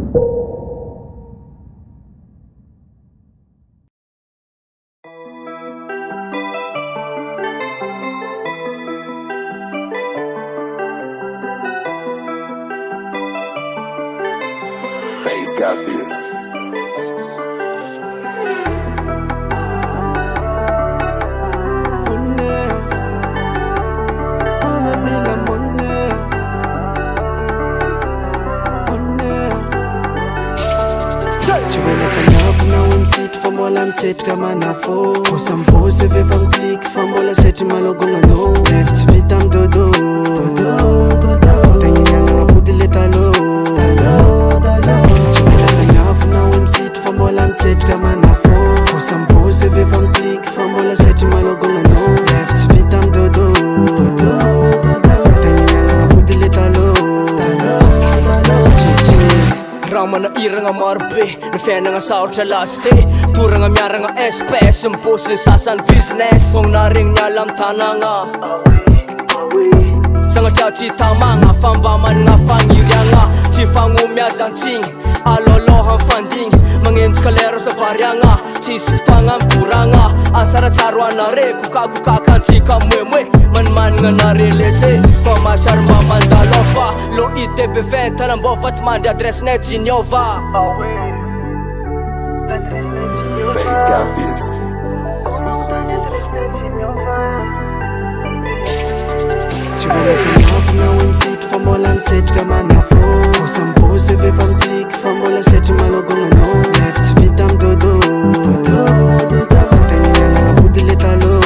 Bass got this. Mitetrika manafô Osambôsy efa mikliky fa mbola setry malogololo Lefy tsy vita am'dodo Tagniniagna ampody le talô Tsy mila sagnafona hoe misitry fa mbola mitetrika manafô Osambôsy efa mikliky fa mbola setry malogololo Lefy tsy vita am'dodo Tagniniagna ampody le talô Raha manahiragna marobe ny fiainagna sarotra lasite Toragna miaragna espèce mibôsy ny sasany business Fognona regny niala amy tanagna Sagnatria tsy tamagna fa mba managna fagniriagna Tsy fagnomiazan-tsigny alôlôha mifandigny Magnenjika lera sa variagna Tsisy fotoagna mikoragna Asaratsara hoanare kokakokaka-antsika moemoe Manimanagna nare lese Fa mahatsara mba mandalo fa Lo IDB20 tanambôfa ty mandry adresinay Jiniova Bass got this. Tsy mbola sagnafona hoe misitry fa mbola mitetrika manafô Osambôsy efa mikliky fa mbola setry malogololo Lefy tsy vita am'dodo Tagniniagna ampody le talô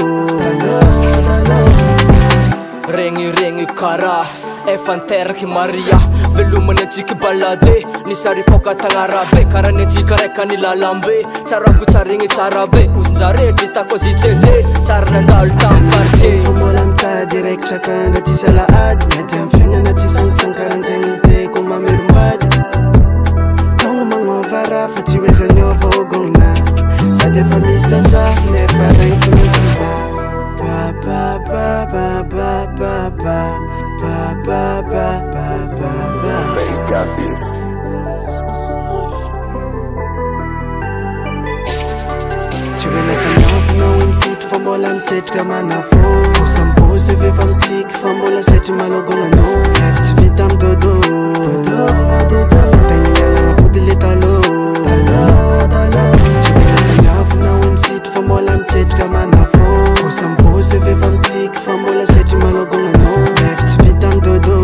Regny karaha efa niteraky Maria Velomany antsika balade Nisary fôka tagnarabe Karaha ny antsika raika nilalambe Tsarako tsarigny tsara be Ozonjare tsy hitako azy jeje Tsara nandalo tamy quartier Fa mbola mitady raikitra kandra tsisy alaady Mety amy fiaignana tsy sangisankaranjegny liteko mamelombady Togno magnaova raha fa tsy hoe zaniova ogongna Sady efa misy sasa nefa regny tsy misy mba Bass got this. Tsy mila sagnafona hoe misitry fa mbola mitetrika manafô Osambôsy efa mikliky fa mbola setry malogololo Lefy tsy vita am'dodo Tagniniagna ampody le talô Tsy mila sagnafona hoe misitry fa mbola mitetrika manafô Osambôsy efa mikliky fa mbola setry malogololo Lefy tsy vita am'dodo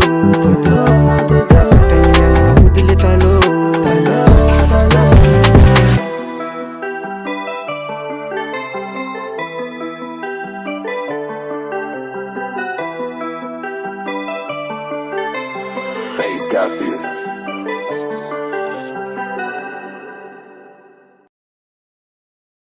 Tagniniagna ampody le talô Bass got this.